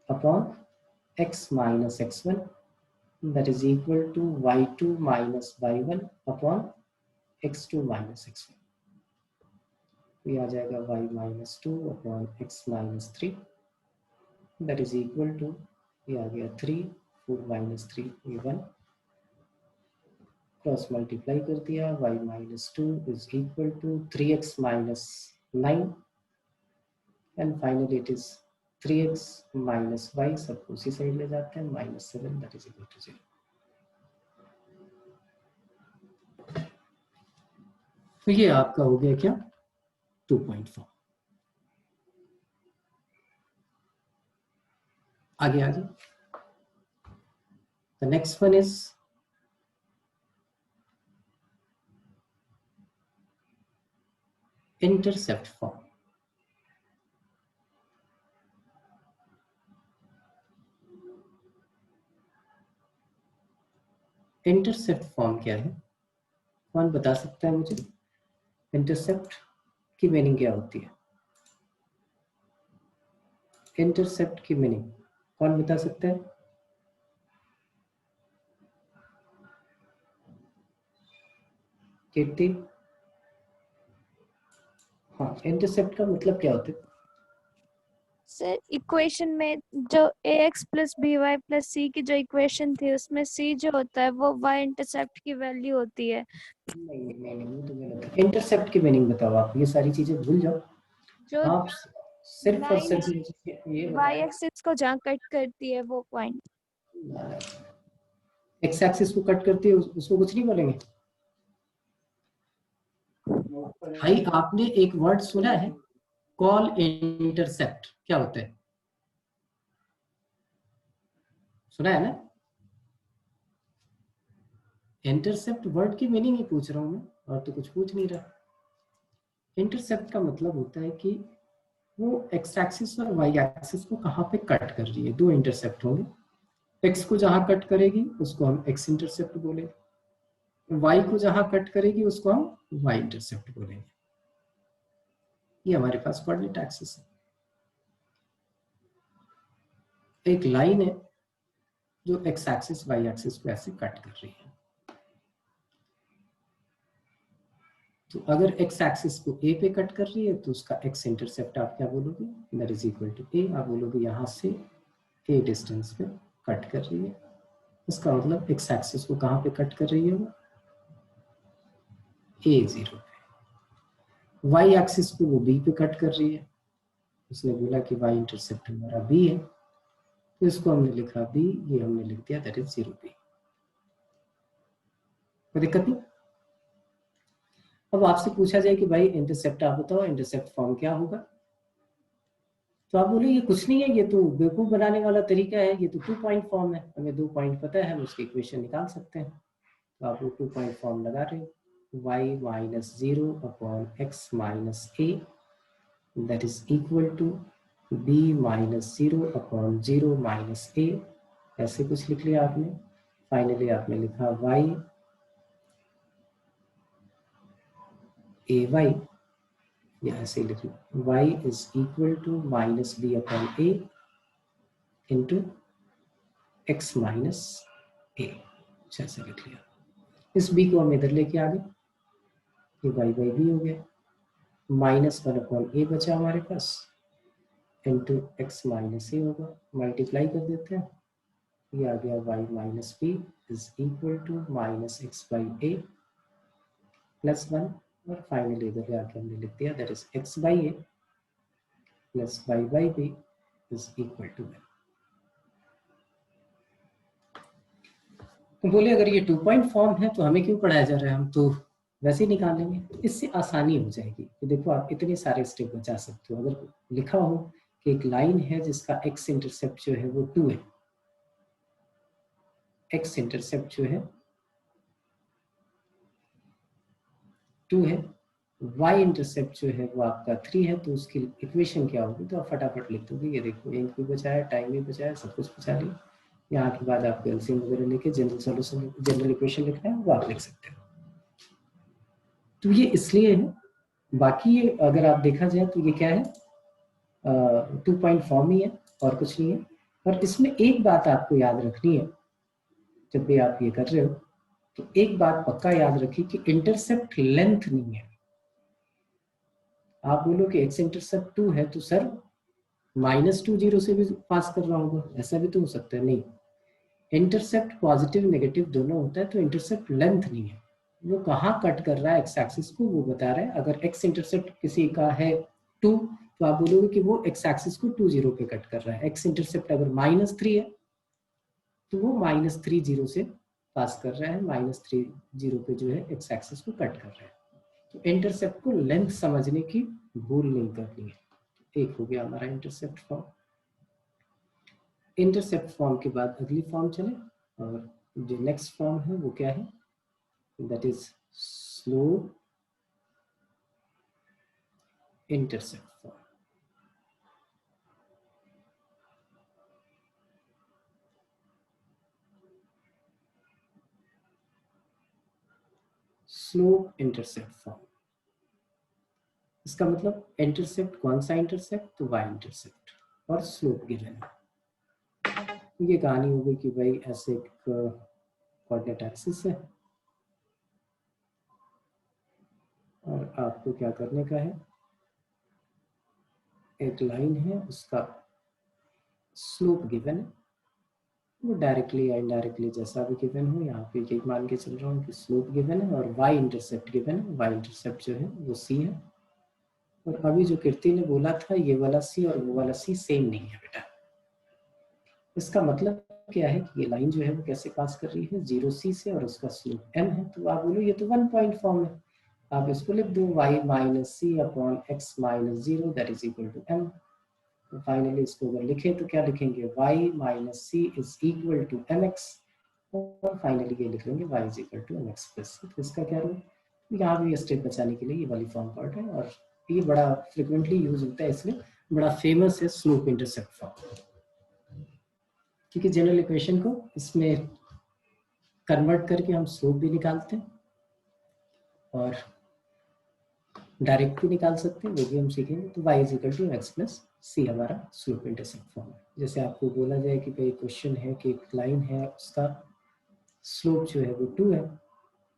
upon x minus x1 that is equal to y2 minus y1 upon x2 minus x1, ये आ जाएगा y minus 2 upon x minus 3 that is equal to, ये आ गया 3, 4 माइनस 3 ये 1, क्रॉस मल्टीप्लाई कर दिया, y minus 2 is equal to 3x minus 9 and finally it is 3x minus y, सब उसी साइड ले जाते हैं, minus 7 that is equal to 0। तो ये आपका हो गया क्या? 2 पॉइंट फॉर्म। आगे आगे the next one is intercept form. Intercept form क्या है? कौन बता सकता है मुझे? इंटरसेप्ट की मीनिंग क्या होती है? इंटरसेप्ट की मीनिंग कौन बता सकता है? कीर्ति? हाँ, इंटरसेप्ट का मतलब क्या होता है? सर इक्वेशन में जो ax plus by plus c की जो इक्वेशन थी उसमें c जो होता है वो y इंटरसेप्ट की वैल्यू होती है। नहीं, तो गलत है। इंटरसेप्ट की मीनिंग बताओ आप, ये सारी चीजें भूल जाओ। जो आप सिर्फ और सिर्फ ये y एक्सिस को जहाँ कट करती है वो पॉइंट। एक्स एक्सिस को कट करती है उसको कुछ नहीं बोलेंगे। भाई आपने एक वर्ड सुना है कॉल इंटरसेप्ट, क्या होता है? सुना है ना? इंटरसेप्ट वर्ड की मीनिंग ही पूछ रहा हूं मैं, और तो कुछ पूछ नहीं रहा। इंटरसेप्ट का मतलब होता है कि वो एक्स एक्सिस और वाई एक्सिस को कहाँ पे कट कर रही है। 2 इंटरसेप्ट होंगे, एक्स को जहां कट करेगी उसको हम एक्स इंटरसेप्ट बोलेंगे, वाई को जहां कट करेगी उसको हम वाई इंटरसेप्ट बोलेंगे। ये हमारे पास कोऑर्डिनेट एक्सिस है। एक लाइन है जो एक्स एक्सिस वाई एक्सिस को ऐसे कट कर रही है। तो अगर एक्स एक्सिस को ए पे कट कर रही है तो उसका एक्स इंटरसेप्ट आप क्या बोलोगे? दैट इज इक्वल टू ए। आप बोलोगे यहाँ से ए डिस्टेंस पे कट कर रही है, इसका मतलब एक्स एक्सिस को कहाँ पे कट कर रही है? वो A0 पे। वाई एक्सिस को वो बी पे कट कर रही है, उसने बोला कि वाई इंटरसेप्ट हमारा बी है, तो इसको हमने लिखा बी, ये हमने लिख दिया दैट इज 0 बी। कोई दिक्कत नहीं। अब आपसे पूछा जाए कि भाई इंटरसेप्ट आप बताओ, इंटरसेप्ट फॉर्म क्या होगा? तो आप बोले ये कुछ नहीं है, ये तो बेवकूफ बनाने वाला तरीका है, ये तो 2 पॉइंट फॉर्म है, हमें 2 पॉइंट पता है, हम उसकी इक्वेशन निकाल सकते हैं। तो आप वो 2 पॉइंट फॉर्म लगा रहे हो, y minus 0 upon x minus a that is equal to b minus 0 upon 0 minus a, ऐसे कुछ लिख लिया आपने। फाइनली आपने लिखा y ए वाई, या ऐसे लिखिए y is equal to minus b upon a into x minus a, ऐसे लिख लिया। इस b को हम इधर लेके आ गए, ये y बाई बी हो गया, माइनस 1 अपॉन ए बचा हमारे पास इंटू एक्स माइनस ए होगा, मल्टीप्लाई कर देते हैं, ये आ गया y minus b is equal to minus x by a plus 1, और फाइनली इधर आके हमने लिख दिया that is x by a plus y by b is equal to 1। तो बोले अगर ये 2 पॉइंट फॉर्म है तो हमें क्यों पढ़ाया जा रहा है, हम तो वैसे ही निकालेंगे, इससे आसानी हो जाएगी। तो देखो आप इतने सारे स्टेप बचा सकते हो। अगर लिखा हो कि एक लाइन है जिसका एक्स इंटरसेप्ट जो है वो 2 है, एक्स इंटरसेप्ट जो है 2 है, y इंटरसेप्ट जो है वो आपका 3 है, तो उसकी इक्वेशन क्या होगी, तो आप फटाफट लिख दोगे। ये देखो इंक भी बचाया, टाइम भी बचाया, सब कुछ बचा लिया। यहाँ के बाद आपको एलसीएम वगैरह लेके जनरल सॉल्यूशन, जनरल इक्वेशन लिखना है वो आप लिख सकते हो। तो ये इसलिए है, बाकी ये अगर आप देखा जाए तो ये क्या है, 2 पॉइंट फॉर्म ही है और कुछ नहीं है। पर इसमें एक बात आपको याद रखनी है, जब भी आप ये कर रहे हो तो एक बात पक्का याद रखिए कि इंटरसेप्ट लेंथ नहीं है। आप बोलो कि एक्स इंटरसेप्ट 2 है तो सर -2 0 से भी पास कर रहा होगा, ऐसा भी तो हो सकता है। नहीं, इंटरसेप्ट पॉजिटिव नेगेटिव दोनों होता है, तो इंटरसेप्ट लेंथ नहीं है, वो कहाँ कट कर रहा है एक्स एक्सिस को वो बता रहा है। अगर एक्स इंटरसेप्ट किसी का है 2 तो आप बोलोगे कि वो एक्स एक्सिस को 2 0 पे कट कर रहा है। एक्स इंटरसेप्ट अगर -3 है तो वो -3 0 से पास कर रहा है, -3 0 पे जो है एक्स एक्सिस को कट कर रहा है। तो इंटरसेप्ट को लेंथ समझने की भूल नहीं करनी है। एक हो गया हमारा इंटरसेप्ट फॉर्म। इंटरसेप्ट फॉर्म के बाद अगली फॉर्म चले, और जो नेक्स्ट फॉर्म है वो क्या है, that is slope intercept form. Slope intercept form, इसका मतलब इंटरसेप्ट कौन सा इंटरसेप्ट, तो y इंटरसेप्ट, और स्लोप गिवन है। ये कहानी हो गई कि भाई ऐसे एक कोऑर्डिनेट एक्सिस है और आपको क्या करने का है, एक लाइन है उसका स्लोप गिवन है, वो डायरेक्टली या इनडायरेक्टली जैसा भी गिवन हो, यहाँ पे यही मान के चल रहा हूँ कि स्लोप गिवन है और y इंटरसेप्ट गिवन है। y इंटरसेप्ट जो है वो c है, और अभी जो कीर्ति ने बोला था ये वाला c और वो वाला c सेम नहीं है बेटा। इसका मतलब क्या है कि ये लाइन जो है वो कैसे पास कर रही है, 0c से, और उसका स्लोप m है। तो आप बोलो ये तो 1 पॉइंट फॉर्म है, आप इसको लिख दो y minus c upon x minus 0 that is equal to m। तो फाइनली इसको अगर लिखे तो क्या लिखेंगे, y minus c is equal to mx, और फाइनली ये लिख लेंगे y is equal to mx plus. तो इसका क्या रूल, यहाँ भी स्टेप बचाने के लिए ये वाली फॉर्म पार्ट है, और ये बड़ा फ्रिक्वेंटली यूज होता है, इसलिए बड़ा फेमस है स्लोप इंटरसेप्ट फॉर्म, क्योंकि जनरल इक्वेशन को इसमें कन्वर्ट करके हम स्लोप भी निकालते हैं और डायरेक्ट भी निकाल सकते हैं, वो भी हम सीखेंगे। तो y is equal to x plus c हमारा स्लोप इंटरसेप्ट फॉर्म है। जैसे आपको बोला जाए कि भाई क्वेश्चन है कि एक लाइन है उसका स्लोप जो है वो 2 है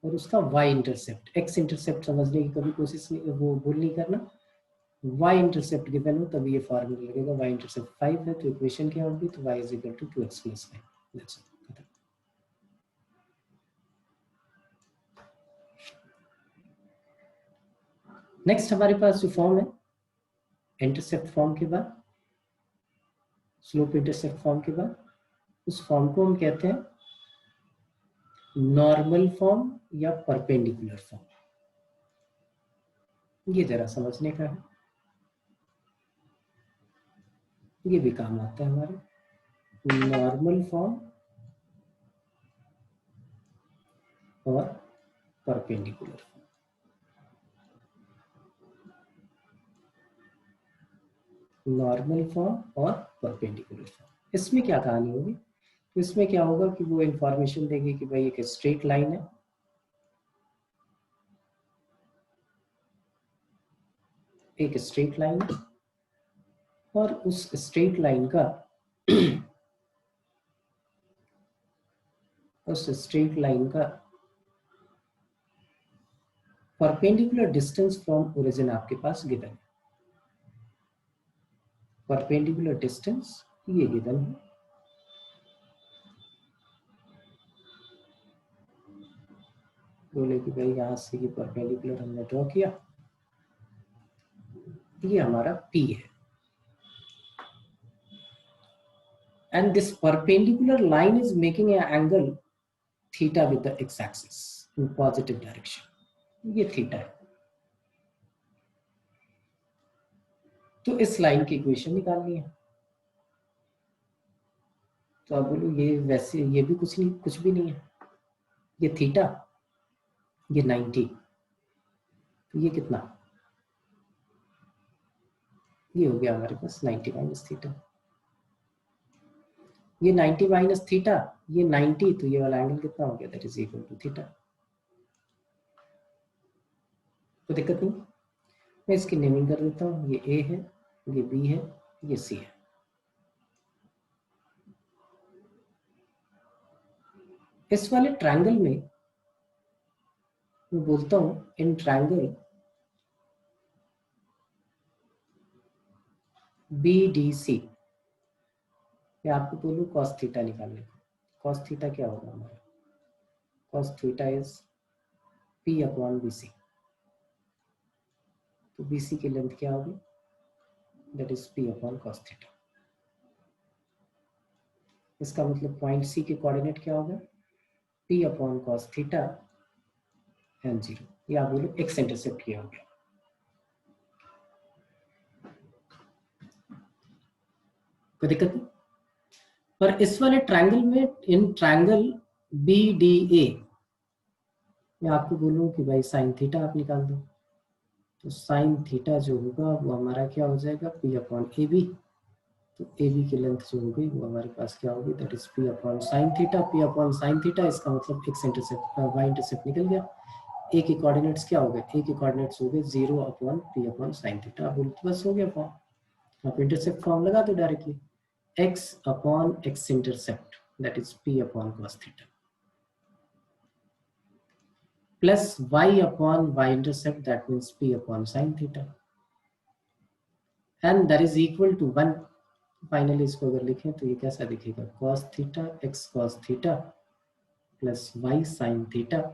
और उसका y इंटरसेप्ट, x इंटरसेप्ट समझने की कभी कोशिश नहीं, वो भूल नहीं करना। y इंटरसेप्ट गिवन हो तभी ये फॉर्मूला लगेगा, y इंटरसेप्ट 5 है तो इक्वेशन क्या होगी, तो y is equal to 2x plus 5। That's it. Next हमारे पास जो फॉर्म है इंटरसेप्ट फॉर्म के बाद, स्लोप इंटरसेप्ट फॉर्म के बाद, उस फॉर्म को हम कहते हैं नॉर्मल फॉर्म या परपेंडिकुलर फॉर्म। ये जरा समझने का है, ये भी काम आता है हमारे, नॉर्मल फॉर्म और परपेंडिकुलर फॉर्म। नॉर्मल फॉर्म और परपेंडिकुलर फॉर्म, इसमें क्या कहानी होगी, तो इसमें क्या होगा कि वो इंफॉर्मेशन देगी कि भाई एक स्ट्रेट लाइन है, एक स्ट्रेट लाइन और उस स्ट्रेट लाइन का परपेंडिकुलर डिस्टेंस फ्रॉम ओरिजिन आपके पास गिवन है। परपेंडिकुलर डिस्टेंस ये गिवन है। बोले कि भाई यहां से ये परपेंडिकुलर हमने ड्रॉ किया, ये हमारा P है, and this perpendicular line is making an angle theta with the x-axis in positive direction. ये थीटा है। तो इस लाइन की इक्वेशन निकालनी है। तो आप बोलो ये वैसे ये भी कुछ भी नहीं है, ये थीटा, ये 90, तो ये कितना, ये हो गया हमारे पास 90 माइनस थीटा। ये 90 माइनस थीटा, ये 90, तो ये वाला एंगल कितना हो गया, that is equal to theta. तो दिक्कत नहीं, मैं इसकी नेमिंग कर देता हूँ, ये ए है, ये बी है, ये सी है। इस वाले ट्रायंगल में मैं बोलता हूं इन ट्रायंगल BDC, मैं आपको बोलूं cos थीटा निकालने को। cos थीटा क्या होगा हमारा, cos theta is P upon BC। तो BC की लेंथ क्या होगी, that is P upon cos theta. इसका मतलब पॉइंट C के कोऑर्डिनेट क्या होगा, P upon cos theta and 0, या आप बोलो x इंटरसेप्ट किया हो गया। कोई दिक्कत नहीं। पर इस वाले ट्रायंगल में, इन ट्रायंगल BDA, मैं आपको बोलूं कि भाई साइन थीटा आप निकाल दो, तो साइन थीटा जो होगा वो हमारा क्या हो जाएगा, P अपॉन AB। तो AB की लेंथ जो होगी वो हमारे पास क्या होगी, that is P upon sine theta. P upon sine theta, इसका मतलब x इंटरसेप्ट y इंटरसेप्ट निकल गया। A के कोऑर्डिनेट्स क्या हो गए, A के कोऑर्डिनेट्स हो गए 0 upon P upon sine theta. बोल तो बस हो गया फॉर्म। आप इंटरसेप्ट फॉर्म लगा दो directly, x upon x intercept, that is P upon cos theta, plus y upon y intercept, that means P upon sin theta, and that is equal to 1। Finally इसको अगर लिखें तो ये कैसा दिखेगा, cos theta x cos theta plus y sin theta,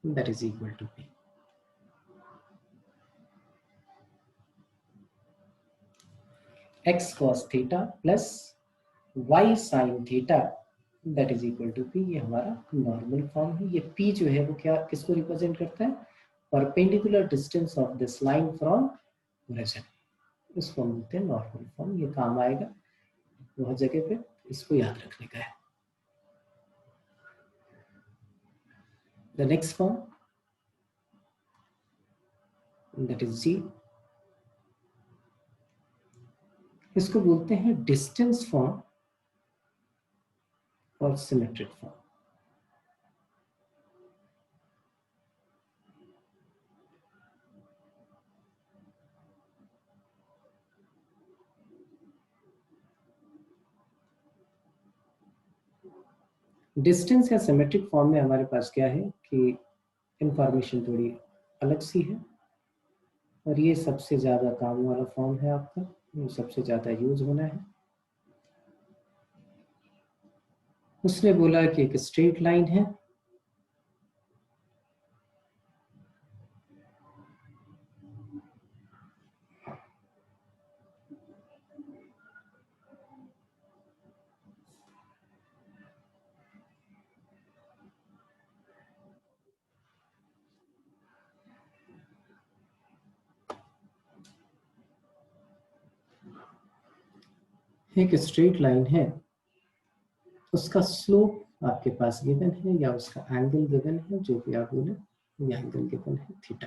that is equal to P। x cos theta plus y sin theta, that is equal to P। ये हमारा नॉर्मल फॉर्म है। ये P जो है वो क्या, किसको रिप्रेजेंट करता है, perpendicular distance of this line from origin. इसको हम बोलते हैं नॉर्मल फॉर्म। ये काम आएगा बहुत जगह पे, इसको याद रखने का है। The next form, that is G, इसको बोलते हैं डिस्टेंस फॉर्म और सिमेट्रिक फॉर्म। डिस्टेंस या सिमेट्रिक फॉर्म में हमारे पास क्या है कि इंफॉर्मेशन थोड़ी अलग सी है, और ये सबसे ज्यादा काम वाला फॉर्म है आपका, ये सबसे ज्यादा यूज होना है। उसने बोला कि एक स्ट्रेट लाइन है, एक स्ट्रेट लाइन है, उसका स्लोप आपके पास गिवन है या उसका एंगल गिवन है, जो भी आप बोले, ये एंगल गिवन है थीटा।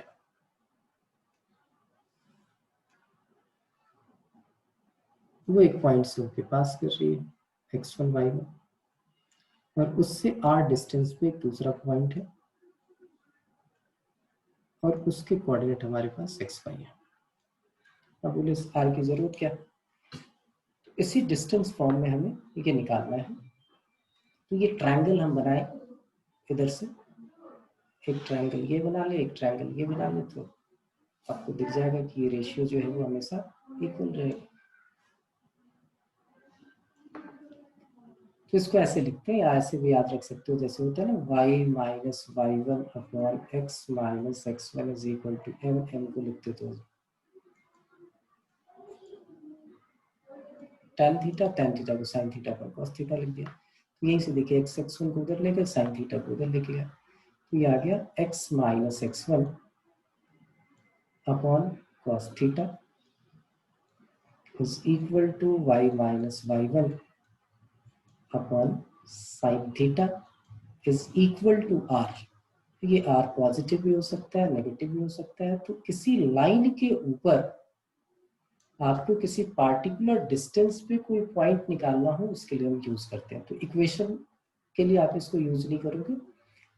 वो एक पॉइंट से होके पास कर रही है x1 y1, और उससे r डिस्टेंस पे एक दूसरा पॉइंट है, और उसके कोऑर्डिनेट हमारे पास x y है। अब बोले इस r की जरूरत क्या, इसी डिस्टेंस फॉर्म में हमें ये निकालना है। तो ये ट्रायंगल हम बनाए, इधर से एक ट्रायंगल ये बना ले, एक ट्रायंगल ये बना ले, तो आपको दिख जाएगा कि ये रेशियो जो है वो हमेशा इक्वल रहेगा। तो इसको ऐसे लिखते हैं, या ऐसे भी याद रख सकते हो, जैसे होता है ना y minus y1 upon x minus x1 is equal to m, m को लिखते तो tan थीटा, tan थीटा को sin थीटा पर cos थीटा लिख दिया। तो यहीं से देखिए x x1 को उधर ले गए, sin थीटा को उधर लेके गया, तो ये आ गया x minus x1 upon cos theta is equal to y minus y1 upon sin theta is equal to r। ये r पॉजिटिव भी हो सकता है, नेगेटिव भी हो सकता है। तो किसी लाइन के ऊपर आपको किसी पार्टिकुलर डिस्टेंस पे कोई पॉइंट निकालना हो, उसके लिए हम यूज करते हैं। तो इक्वेशन के लिए आप इसको यूज नहीं करोगे,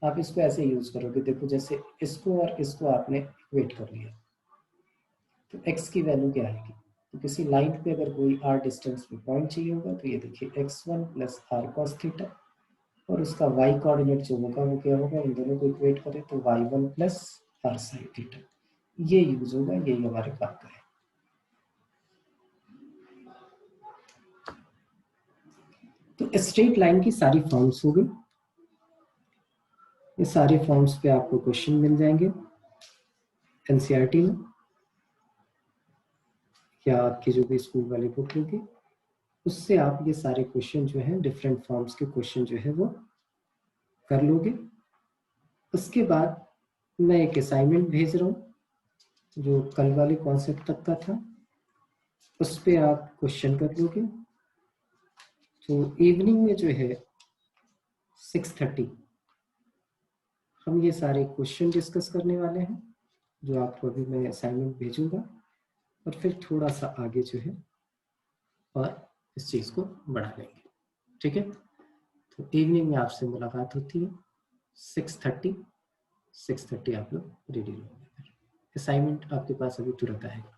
आप इसको ऐसे यूज करोगे। देखो जैसे इसको और इसको आपने इक्वेट कर लिया, तो x की वैल्यू क्या आएगी, तो किसी लाइन पे अगर कोई r डिस्टेंस पे पॉइंट चाहिए होगा, तो ये देखिए x1 plus r cos theta, और उसका y कोऑर्डिनेट जो होगा वो क्या होगा, इन दोनों को इक्वेट करें तो y1 plus r sin theta, ये यूज होगा, यही हमारे काम का है। तो स्ट्रेट लाइन की सारी फॉर्म्स हो गई। ये सारे फॉर्म्स पे आपको क्वेश्चन मिल जाएंगे एनसीईआरटी में, या आपकी जो भी स्कूल वाली बुक होगी, उससे आप ये सारे क्वेश्चन जो है, डिफरेंट फॉर्म्स के क्वेश्चन जो है वो कर लोगे। उसके बाद मैं एक असाइनमेंट भेज रहा हूँ जो कल वाले कॉन्सेप्ट तक का था, उस पर आप क्वेश्चन कर लोगे। तो इवनिंग में जो है 6:30 हम ये सारे क्वेश्चन डिस्कस करने वाले हैं, जो आपको अभी मैं असाइनमेंट भेजूंगा, और फिर थोड़ा सा आगे जो है और इस चीज़ को बढ़ा लेंगे। ठीक है, तो इवनिंग में आपसे मुलाकात होती है 6:30 आप लोग रेडी रहोगे। असाइनमेंट आपके पास अभी तुरंत आएगा।